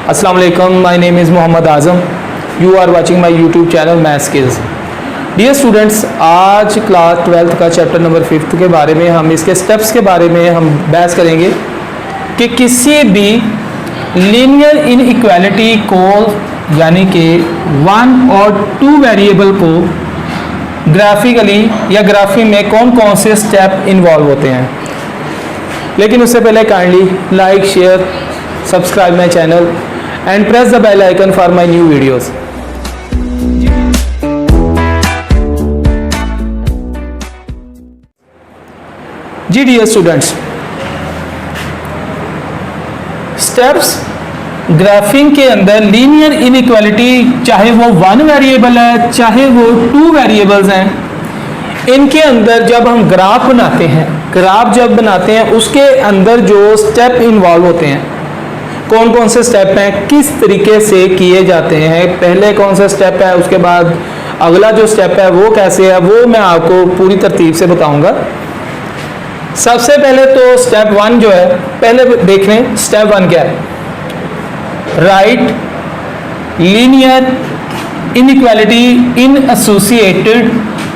अस्सलाम वालेकुम, my name is Mohammad Azam. You are watching my YouTube channel math skills. Dear students, आज class 12th का chapter number 5 के बारे में हम इसके स्टेप्स के बारे में हम बहस करेंगे कि किसी भी लीनियर इनइक्वालिटी को यानी कि 1 और 2 वेरिएबल को ग्राफिकली या ग्राफी में कौन कौन से स्टेप इन्वॉल्व होते हैं। लेकिन उससे पहले kindly like, share, subscribe my channel and press the bell icon for my new videos. जी डियर स्टूडेंट्स, स्टेप्स ग्राफिंग के अंदर लीनियर इनइक्वालिटी, चाहे वो 1 वेरिएबल है चाहे वो 2 वेरिएबल्स हैं, इनके अंदर जब हम ग्राफ बनाते हैं, ग्राफ जब बनाते हैं उसके अंदर जो स्टेप इन्वॉल्व होते हैं, कौन कौन से स्टेप हैं, किस तरीके से किए जाते हैं, पहले कौन सा स्टेप है, उसके बाद अगला जो स्टेप है वो कैसे है, वो मैं आपको पूरी तरतीब से बताऊंगा। सबसे पहले तो स्टेप 1 जो है, पहले देख लें स्टेप 1 क्या है। राइट लीनियर इनइक्वालिटी इन एसोसिएटेड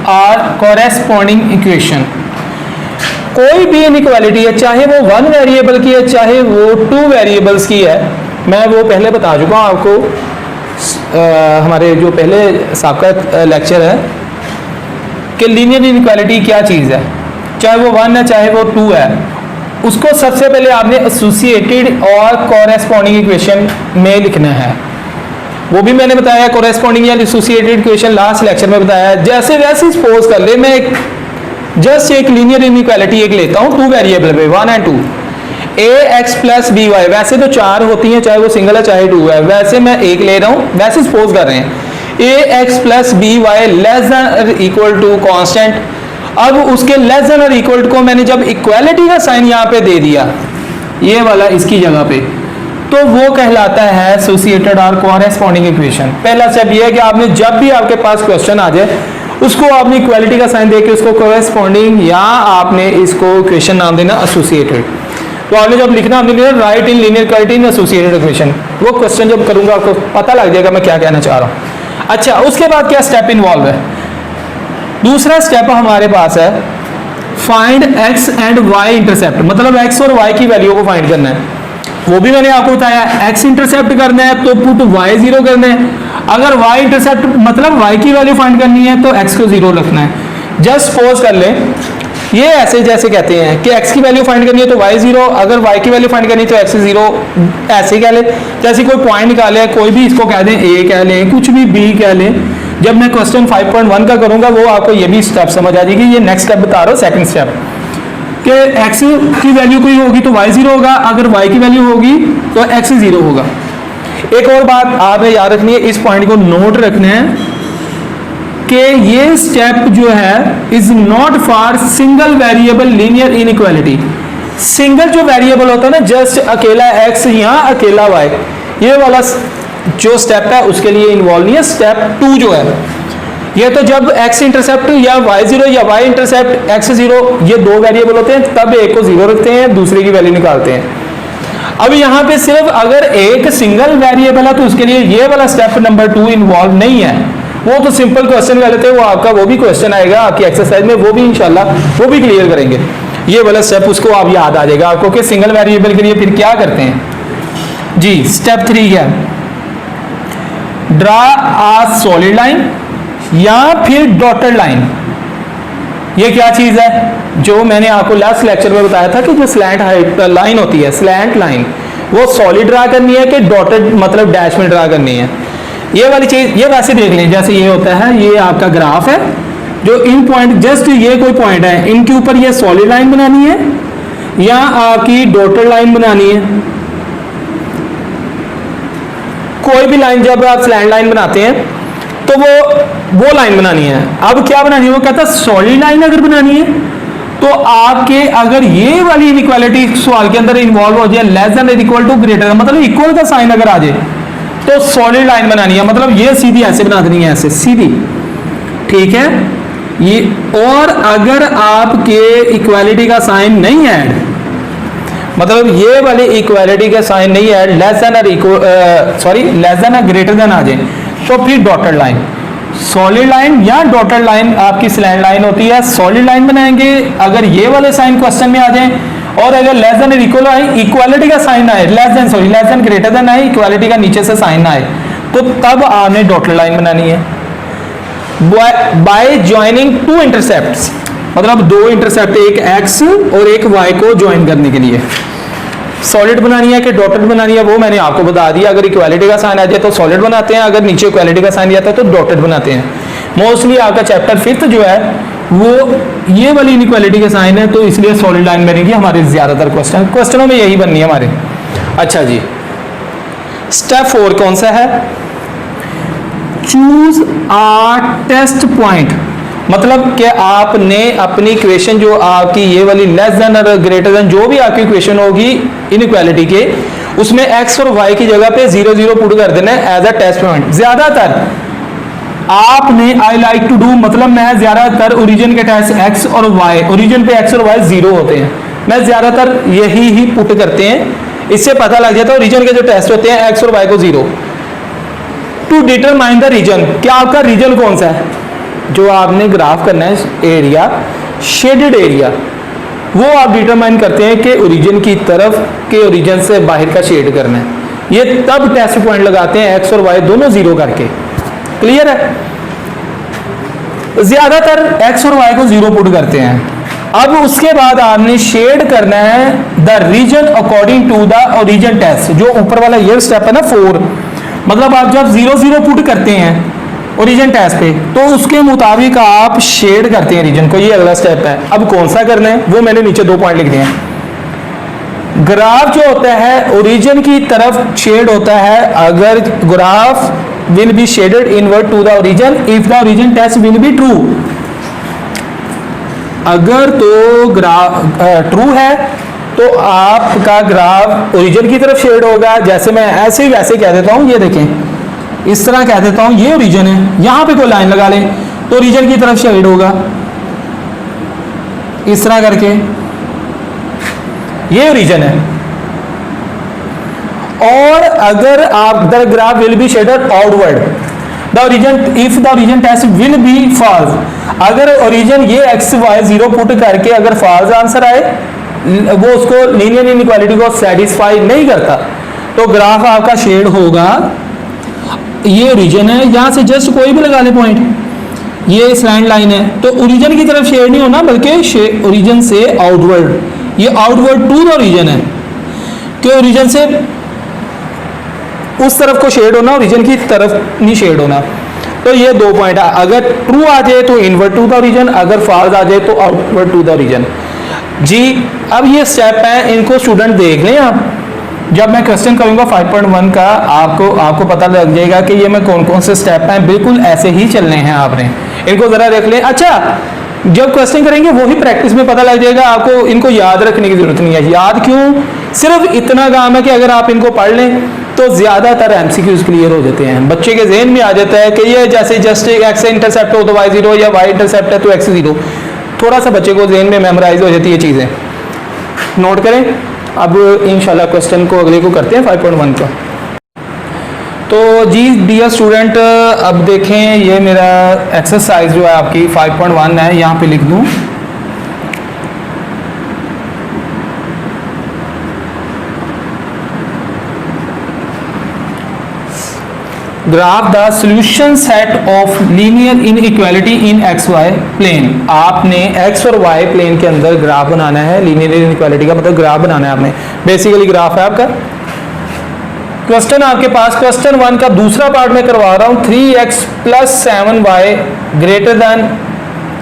और कॉरेस्पॉन्डिंग इक्वेशन। कोई भी इनइक्वालिटी है, चाहे वो 1 वेरिएबल की है चाहे वो 2 वेरिएबल्स की है, मैं वो पहले बता चुका हूँ आपको हमारे जो पहले सबका लेक्चर है कि लीनियर इनइक्वालिटी क्या चीज़ है, चाहे वो 1 है चाहे वो 2 है, उसको सबसे पहले आपने एसोसिएटेड और कॉरेस्पॉन्डिंग इक्वेशन में लिखना है। वो भी मैंने बताया, कॉरेस्पॉन्डिंग या एसोसिएटेड इक्वेशन लास्ट लेक्चर में बताया। जैसे वैसे सपोज कर ले मैं जस्ट एक लीनियर इनइक्वालिटी एक लेता हूँ 2 वेरिएबल पे 1 and 2, ax plus B Y, वैसे तो 4 होती हैं चाहे वो सिंगल है चाहे 2 है, वैसे मैं एक ले रहा हूँ, वैसे सपोज कर रहे हैं ax plus B Y less than equal to constant. अब उसके लेस देन और इक्वल को मैंने जब इक्वालिटी का साइन यहाँ पे दे दिया, ये वाला इसकी जगह पे, तो वो कहलाता है एसोसिएटेड और कॉरेस्पॉन्डिंग इक्वेशन। पहला स्टेप ये है कि आपने जब भी आपके पास क्वेश्चन आ जाए उसको आपने इक्वालिटी का साइन देके उसको कॉरेस्पॉन्डिंग या आपने इसको इक्वेशन नाम देना एसोसिएटेड। तो आपने जब लिखना आपने लिखना right in linear equality in associated equation. वो क्वेश्चन जब करूंगा आपको पता लग जाएगा मैं क्या कहना चाह रहा हूँ। अच्छा, उसके बाद क्या स्टेप इन्वॉल्व है। दूसरा स्टेप हमारे पास है find x and y intercept, मतलब एक्स और वाई की वैल्यू को फाइंड करना है। वो भी मैंने आपको बताया, एक्स इंटरसेप्ट करना है तो पुट वाई 0 करना है। अगर वाई इंटरसेप्ट मतलब वाई की वैल्यू फाइंड करनी है तो एक्स को 0 रखना है। जस्ट सपोज कर लें, ये ऐसे जैसे कहते हैं कि एक्स की वैल्यू फाइंड करनी है तो वाई 0, अगर वाई की वैल्यू फाइंड करनी है तो एक्स 0, ऐसे ही कह ले। जैसे कोई पॉइंट निकाले, कोई भी इसको कह दें ए कह लें, कुछ भी बी कह लें। जब मैं क्वेश्चन 5.1 का करूंगा वो आपको ये भी स्टेप समझ आ जाएगी। ये नेक्स्ट स्टेप बता रहा हूँ, सेकंड स्टेप, कि x की वैल्यू कोई होगी तो y 0 होगा, अगर y की वैल्यू होगी तो x 0 होगा। एक और बात आपने याद रखनी है, इस पॉइंट को नोट रखना है कि ये स्टेप जो है is not for single variable linear inequality. Single जो वेरिएबल होता है ना, जस्ट अकेला x या अकेला y, ये वाला जो स्टेप है उसके लिए इन्वॉल्व नहीं है। स्टेप 2 जो है, ये तो जब x इंटरसेप्ट या y 0 या y इंटरसेप्ट x 0, ये 2 वेरिएबल होते हैं, तब एक को 0 रखते हैं, दूसरे की वैल्यू निकालते हैं। अब यहाँ पे सिर्फ अगर एक सिंगल वेरिएबल है तो उसके लिए ये वाला स्टेप नंबर 2 इन्वॉल्व नहीं है। वो तो सिंपल क्वेश्चन कर लेते हैं, वो आपका वो भी क्वेश्चन आएगा आपकी एक्सरसाइज में, वो भी इंशाल्लाह वो भी क्लियर करेंगे। ये वाला स्टेप उसको आप याद आ जाएगा आपको कि सिंगल वेरिएबल के लिए फिर क्या करते हैं। जी स्टेप 3 क्या है, ड्रा आ सॉलिड लाइन या फिर डॉटेड लाइन। ये क्या चीज है, जो मैंने आपको लास्ट लेक्चर में बताया था कि जो स्लैंट हाइट लाइन होती है, स्लैंट लाइन, वो सॉलिड ड्रा करनी है कि डॉटेड मतलब डैश में ड्रा करनी है। ये वाली चीज ये वैसे देख लें, जैसे ये होता है, ये आपका ग्राफ है, जो इन पॉइंट जस्ट ये कोई पॉइंट है, इनके ऊपर ये सॉलिड लाइन बनानी है या आपकी डॉटेड लाइन बनानी है। कोई भी लाइन जब आप स्लैंट लाइन बनाते हैं तो वो लाइन बनानी है। अब क्या बनानी है, वो कहता है सॉलिड लाइन अगर बनानी है तो आपके अगर ये वाली इनइक्वालिटी सवाल के अंदर इन्वॉल्व हो जाए, less than equal to greater, मतलब इक्वल का साइन अगर आ जाए तो सॉलिड लाइन बनानी है, मतलब ये सीधी ऐसे बना देनी है, ऐसे सीधी, ठीक है ये। और अगर आपके इक्वालिटी का साइन नहीं ऐड, मतलब ये वाली इक्वालिटी का साइन नहीं है, less than less than greater than आ जाए तो फिर डॉटेड लाइन, सॉलिड लाइन या डॉटेड लाइन आपकी स्लैंड लाइन होती है, सॉलिड लाइन बनाएंगे अगर ये वाले साइन क्वेश्चन में आ जाए, और अगर लेस देन इक्वल आए, इक्वालिटी का साइन आए, लेस देन ग्रेटर देन आए, इक्वालिटी का नीचे से साइन आए, तो तब आपने डॉटेड लाइन बनानी है। बाय ज्वाइनिंग टू इंटरसेप्ट्स, मतलब दो इंटरसेप्ट, एक x और एक y को ज्वाइन करने के लिए सॉलिड बनानी है कि डॉटेड बनानी है वो मैंने आपको बता दिया। अगर इक्वालिटी का साइन आ जाए तो सॉलिड बनाते हैं, अगर नीचे इक्वालिटी का साइन आता है तो डॉटेड बनाते हैं। मोस्टली आपका चैप्टर 5th जो है वो ये वाली इनइक्वालिटी के साइन है, तो इसलिए सॉलिड लाइन बनेगी हमारे ज्यादातर क्वेश्चनों में यही बननी है हमारे। अच्छा जी, स्टेप 4 कौन सा है? चूज आ टेस्ट पॉइंट, मतलब कि आपने अपनी इक्वेशन जो आपकी ये वाली लेस देन और ग्रेटर देन जो भी आपकी इक्वेशन होगी इनइक्वालिटी के, उसमें x और y की जगह पे 0 0 पुट कर देना है एज अ टेस्ट पॉइंट। ज्यादातर आपने आई लाइक टू डू, मतलब मैं ज्यादातर ओरिजिन के टेस्ट x और y, ओरिजिन पे x और y 0 होते हैं, मैं ज्यादातर यही ही पुट करते हैं, इससे पता लग जाता है ओरिजिन के जो टेस्ट होते हैं x और y को 0। टू डिटरमाइन द रीजन, क्या आपका रीजन कौन सा है जो आपने ग्राफ करना है, एरिया, शेडेड एरिया, वो आप डिटरमाइन करते हैं कि ओरिजिन की तरफ के ओरिजिन से बाहर का शेड करना है, ये तब टेस्ट पॉइंट लगाते हैं x और y दोनों 0 करके। क्लियर है? ज्यादातर x और y को 0 पुट करते हैं। अब उसके बाद आपने शेड करना है the region according to the origin test, जो ऊपर वाला ये स्टेप है ना 4, मतलब आप जब 0 0 पुट करते हैं ओरिजिन टेस्ट पे तो उसके मुताबिक आप शेड करते हैं रीजन को, ये अगला स्टेप है। अब कौन सा करना है वो मैंने नीचे 2 पॉइंट लिख दिए हैं। ग्राफ जो होता है ओरिजिन की तरफ शेड होता है अगर graph will be shaded inward to the origin if the origin test will be true. अगर तो ग्राफ ट्रू है तो आपका ग्राफ ओरिजिन की तरफ शेड होगा, जैसे मैं ऐसे ही वैसे कह देता हूं, ये देखें इस तरह कह देता हूं ये ओरिजिन है, यहां पे कोई लाइन लगा लें तो ओरिजिन की तरफ शेड होगा, इस तरह करके ये ओरिजिन है। और अगर आप the graph will be shaded outward the origin if the origin test will be false, अगर ओरिजिन ये x y 0 पुट करके अगर फॉल्स आंसर आए, वो उसको लीनियर इनइक्वालिटी को सेटिस्फाई नहीं करता, तो ग्राफ आपका शेड होगा, ये ओरिजिन है, यहां से जस्ट कोई भी लगा ले पॉइंट, ये स्लैंड लाइन है, तो ओरिजिन की तरफ शेड नहीं होना बल्कि ओरिजिन से आउटवर्ड, ये आउटवर्ड टू द ओरिजिन है कि ओरिजिन से उस तरफ को शेड होना, ओरिजिन की तरफ नहीं शेड होना। तो ये 2 पॉइंट है, अगर ट्रू आ जाए तो इनवर्ड टू द ओरिजिन, अगर फॉल्स आ जाए तो आउटवर्ड टू द ओरिजिन। जी अब ये स्टेप है, इनको स्टूडेंट देख लें आप, जब मैं क्वेश्चन करूंगा 5.1 का आपको पता लग जाएगा कि ये मैं कौन कौन से स्टेप हैं, बिल्कुल ऐसे ही चलने हैं आपने, इनको जरा देख लें। अच्छा जब क्वेश्चन करेंगे वो ही प्रैक्टिस में पता लग जाएगा, आपको इनको याद रखने की जरूरत नहीं है। याद क्यों? सिर्फ इतना काम है कि अगर आप इनको पढ़ लें तो ज्यादातर एमसीक्यूज क्लियर हो जाते हैं, बच्चे के जहन में आ जाता है कि ये जैसे जस्ट एक्स इंटरसेप्ट हो तो वाई 0 या वाई इंटरसेप्ट है तो एक्स 0, थोड़ा सा बच्चे को जहन में मेमोराइज हो जाती है चीजें। नोट करें। अब इंशाल्लाह क्वेश्चन को अगले को करते हैं 5.1 का। तो जी डियर स्टूडेंट, अब देखें ये मेरा एक्सरसाइज जो है आपकी 5.1 है, यहाँ पे लिख दूँ graph the solution set of linear inequality in x y plane. आपने एक्स और वाई प्लेन के अंदर ग्राफ बनाना है, लीनियर इनइक्वालिटी का मतलब ग्राफ बनाना है आपने, बेसिकली ग्राफ है आपका। क्वेश्चन आपके पास क्वेश्चन 1 का दूसरा पार्ट में करवा रहा हूं, 3x + 7y ग्रेटर देन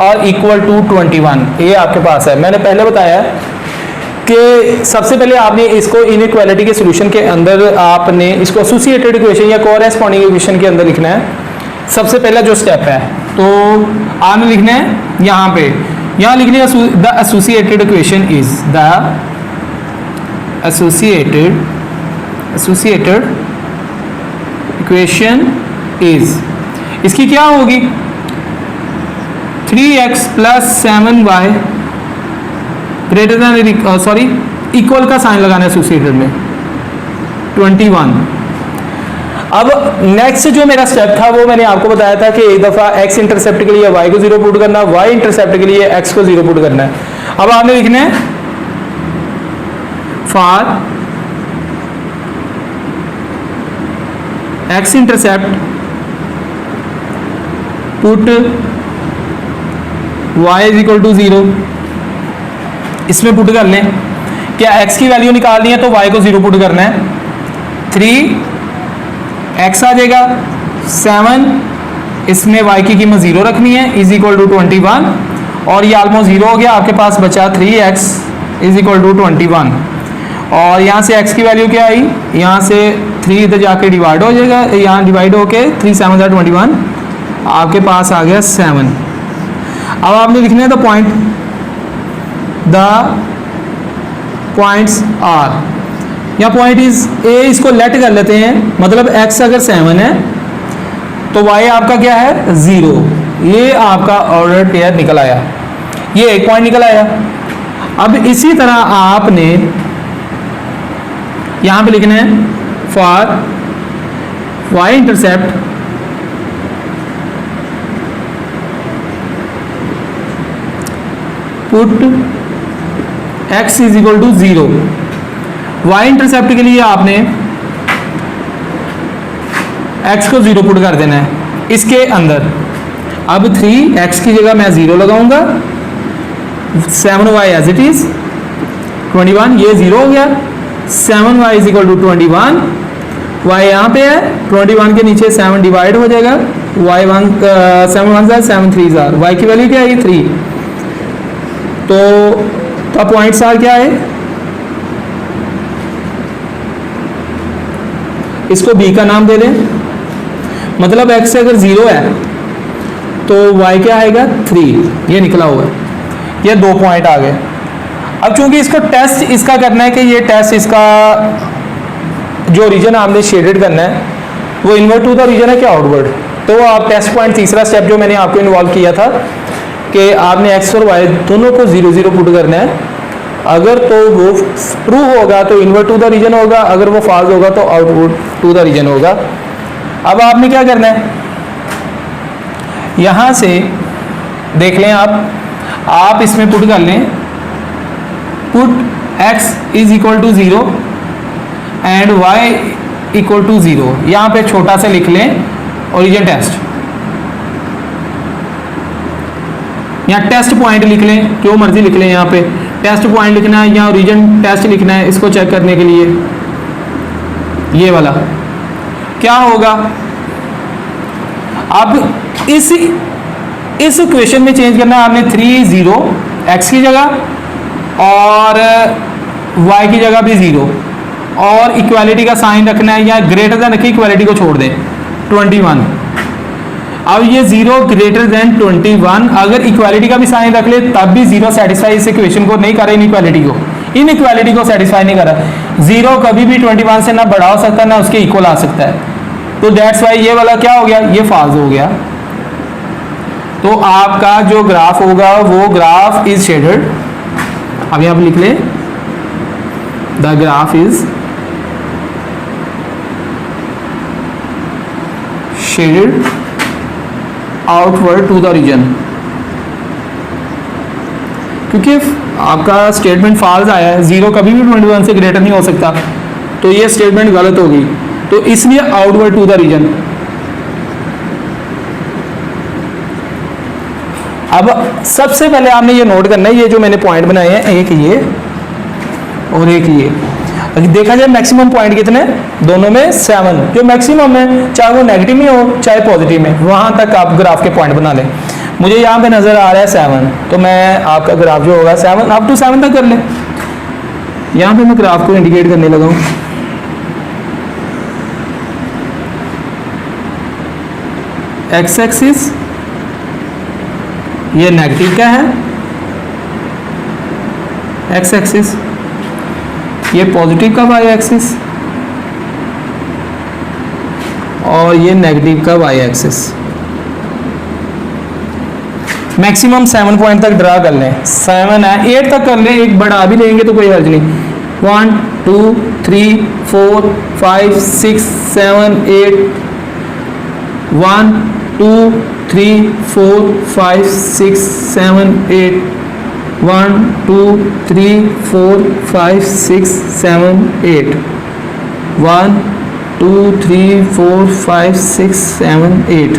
और इक्वल टू 21, ये आपके पास है। मैंने पहले बताया कि सबसे पहले आपने इसको इनइक्वालिटी के सॉल्यूशन के अंदर आपने इसको एसोसिएटेड इक्वेशन या कोरेस्पोंडिंग इक्वेशन के अंदर लिखना है। सबसे पहला जो स्टेप है तो आपने लिखना है यहाँ पे, यहाँ लिखने the associated equation is the associated equation is, इसकी क्या होगी 3x + 7y greater than equal का साइन लगाना है एसोसिएटेड में 21। अब नेक्स्ट जो मेरा स्टेप था वो मैंने आपको बताया था कि एक दफा x इंटरसेप्ट के लिए y को 0 पुट करना, y इंटरसेप्ट के लिए x को 0 पुट करना है। अब आपने लिखना है for x intercept put y is equal to 0। इसमें पुट कर लें, क्या x की वैल्यू निकालनी है तो y को 0 पुट करना है, 3x आ जाएगा, 7 इसमें y की कीमत 0 रखनी है इज इक्वल टू 21, और ये ऑलमोस्ट 0 हो गया, आपके पास बचा 3x इज इक्वल टू 21। और यहाँ से x की वैल्यू क्या आई, यहाँ से 3 इधर जाके डिवाइड हो जाएगा, यहाँ डिवाइड होके 3 7 21, आपके पास आ गया 7। अब आपने लिखना है द पॉइंट्स आर, या पॉइंट इज ए, इसको लेट कर लेते हैं, मतलब x अगर 7 है तो y आपका क्या है 0। ये आपका ऑर्डर पेयर निकल आया, ये एक पॉइंट निकल आया। अब इसी तरह आपने यहां पे लिखना है for y intercept put x is equal to 0। y intercept के लिए आपने x को 0 पुट कर देना है इसके अंदर। अब 3x की जगह मैं 0 लगाऊंगा, 7y एज इट इज 21, ये 0 हो गया, 7y is equal to 21, y यहाँ पे है, 21 के नीचे 7 डिवाइड हो जाएगा, y1 7 1 7 3 y की वैल्यू क्या है 3। तो पॉइंट्स आर क्या है, इसको b का नाम दे दें, मतलब x अगर 0 है तो y क्या आएगा 3, ये निकला हुआ है। ये 2 पॉइंट आ गए। अब चूंकि इसको टेस्ट इसका करना है कि ये टेस्ट इसका जो रीजन आपने शेडेड करना है वो इनवर्ट टू द रीजन है कि आउटवर्ड, तो आप टेस्ट पॉइंट तीसरा स्टेप जो मैंने आपको इन्वॉल्व किया था कि आपने x और y दोनों को 0 0 पुट करना है। अगर तो वो ट्रू होगा तो इनवर्ट टू द रीजन होगा, अगर वो फॉल्स होगा तो आउटवर्ड टू द रीजन होगा। अब आपने क्या करना है, यहां से देख लें आप इसमें पुट कर लें, put x is equal to 0 and y equal to 0। यहां पे छोटा सा लिख लें ओरिजिन टेस्ट, यहाँ टेस्ट पॉइंट लिख लें, जो मर्जी लिख लें, यहाँ पे टेस्ट पॉइंट लिखना है या ओरिजिन टेस्ट लिखना है इसको चेक करने के लिए। ये वाला क्या होगा, अब इस इक्वेशन में चेंज करना है आपने 3 0 x की जगह और y की जगह भी 0, और इक्वालिटी का साइन रखना है या ग्रेटर देन रखिए, इक्वालिटी को छोड़ दें 21। अब ये 0 ग्रेटर देन 21, अगर इक्वालिटी का भी साइन रख ले तब भी 0 सेटिस्फाई इस इक्वेशन को नहीं कर रहा, इनइक्वालिटी को सेटिस्फाई नहीं कर रहा। 0 कभी भी 21 से ना बड़ा हो सकता ना उसके इक्वल आ सकता है, तो दैट्स वाई ये वाला क्या हो गया, ये फॉल्स हो गया। तो आपका जो ग्राफ होगा वो ग्राफ इज शेडेड। अब यहां पर लिख ले the graph is shaded outward to the region, क्योंकि आपका स्टेटमेंट फॉल्स आया है, 0 कभी भी 21 से ग्रेटर नहीं हो सकता, तो ये स्टेटमेंट गलत होगी, तो इसलिए आउटवर्ड टू द रीजन। अब सबसे पहले आपने ये नोट करना है, ये जो मैंने पॉइंट बनाए हैं, एक ये और एक ये, देखा जाए मैक्सिमम पॉइंट कितने, दोनों में 7, जो मैक्सिमम है चाहे वो नेगेटिव में हो चाहे पॉजिटिव में, वहां तक आप ग्राफ के पॉइंट बना लें। मुझे यहाँ पे नजर आ रहा है 7, तो मैं आपका ग्राफ जो होगा 7 अप टू 7 तक कर लें। यहाँ पे मैं ग्राफ को इंडिकेट करने लगा हूँ, एक्स एक्सिस ये नेगेटिव का है, एक्स एक्सिस ये पॉजिटिव का वाई एक्सिस, और ये नेगेटिव का वाई एक्सिस। मैक्सिमम 7 पॉइंट तक ड्रा कर लें, 7 है 8 तक कर लें, एक बढ़ा भी लेंगे तो कोई हर्ज नहीं, 1 2 3 4 5 6 7 8 1 2 3 4 5 6 7 8 1 2 3 4 5 6 7 8 1 2 3 4 5 6 7 8।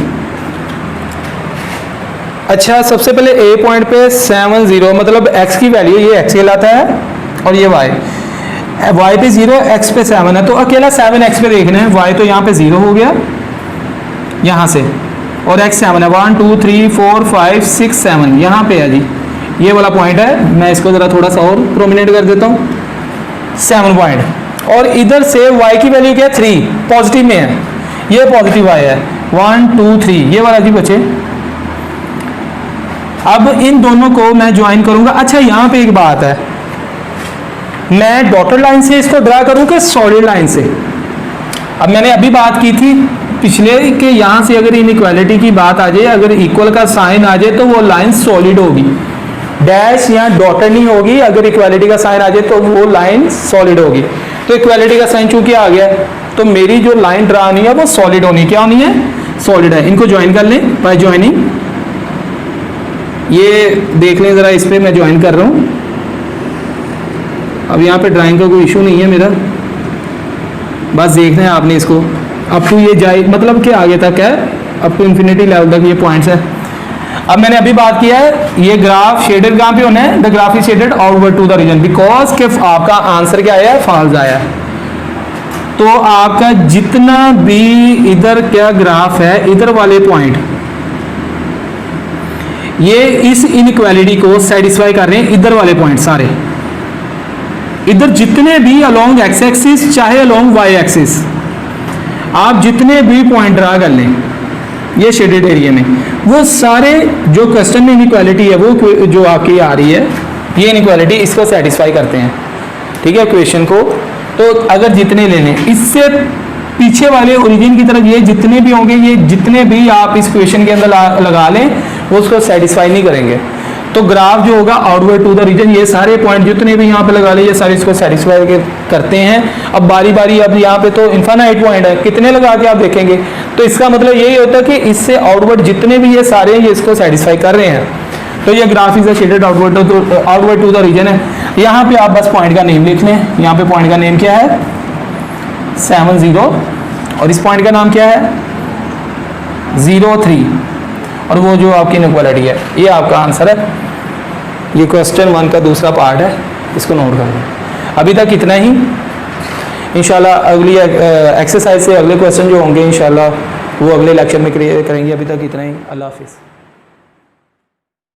अच्छा, सबसे पहले ए पॉइंट पे 7 0 मतलब x की वैल्यू ये x कहलाता है और ये y पे 0 x पे 7 है, तो अकेला 7x पे देखना है। y तो यहाँ पे 0 हो गया यहाँ से और x 7 है। 1 2 3 4 5 6 7 यहाँ पे है जी, ये वाला पॉइंट है। मैं इसको ज़रा थोड़ा सा और प्रोमिनेंट कर देता हूँ, 7 पॉइंट। और इधर से y की वैल्यू क्या है 3, पॉजिटिव में है, ये पॉजिटिव y है। 1 2 3 ये वाला जी बचे। अब इन दोनों को मैं ज्वाइन करूंगा। अच्छा, यहाँ पे एक बात है, मैं डॉटेड लाइन से इसको ड्रा करूं कि सॉलिड लाइन से? अब मैंने अभी बात की थी पिछले कि यहाँ से अगर इनइक्वालिटी की बात आ जाए, अगर इक्वल का साइन आ जाए तो वो लाइन सॉलिड होगी, डैश यहाँ डॉटेड नहीं होगी। अगर इक्वालिटी का साइन आ जाए तो वो लाइन सॉलिड होगी। तो इक्वालिटी का साइन चूंकि आ गया तो मेरी जो लाइन ड्रा होनी है वो सॉलिड होनी, क्या होनी है? सॉलिड है। इनको ज्वाइन कर लें बाय ज्वाइनिंग। ये देख लें ज़रा, इस पर मैं ज्वाइन कर रहा हूँ। अब यहाँ पे ड्राइंग का कोई इशू नहीं है मेरा, बस देखना है आपने इसको। अप टू ये जाए मतलब कि आगे तक है, अप टू इन्फिनिटी लेवल तक ये पॉइंट्स है। अब मैंने अभी बात किया है ये ग्राफ शेडेड कहाँ पे होना है? The graph is shaded outward to the region, because कि आपका आंसर क्या आया है? फॉल्स आया। तो आपका जितना भी इधर क्या ग्राफ है, इधर वाले पॉइंट ये इस इनइक्वालिटी को सेटिस्फाई कर रहे हैं। इधर वाले पॉइंट सारे, इधर जितने भी अलोंग एक्स एक्सिस चाहे अलोंग वाई एक्सिस, आप जितने भी पॉइंट ड्रा कर लें ये शेडेड एरिया में, वो सारे जो क्वेश्चन में इनइक्वालिटी है वो जो आपकी आ रही है, ये इनइक्वालिटी इसको सेटिस्फाई करते हैं। ठीक है, क्वेश्चन को। तो अगर जितने ले लें, इससे पीछे वाले ओरिजिन की तरफ ये जितने भी होंगे, ये जितने भी आप इस क्वेश्चन के अंदर लगा लें वो उसको सेटिस्फाई नहीं करेंगे। तो ग्राफ जो होगा आउटवर्ड टू द रीजन, ये सारे पॉइंट जितने भी यहाँ पे लगा ले ये सारे इसको सेटिस्फाई करते हैं। अब बारी बारी, अब यहाँ पे तो इन्फिनाइट पॉइंट है, कितने लगा के आप देखेंगे। तो इसका मतलब यही होता है कि इससे आउटवर्ड जितने भी ये सारे हैं ये इसको सेटिस्फाई कर रहे हैं। तो ये graph is shaded outward to the region है। यहाँ पे आप बस पॉइंट का नेम लिख लें। यहाँ पे पॉइंट का नेम क्या है? 7 0, और इस पॉइंट का नाम क्या है? 0 3, और वो जो आपकी इनइक्वालिटी है, ये आपका आंसर है। ये क्वेश्चन 1 का दूसरा पार्ट है, इसको नोट कर लें। अभी तक इतना ही। इंशाल्लाह अगली एक्सरसाइज से अगले क्वेश्चन जो होंगे इंशाल्लाह वो अगले लेक्चर में क्लियर करेंगे। अभी तक इतना ही। अल्लाह हाफिज़।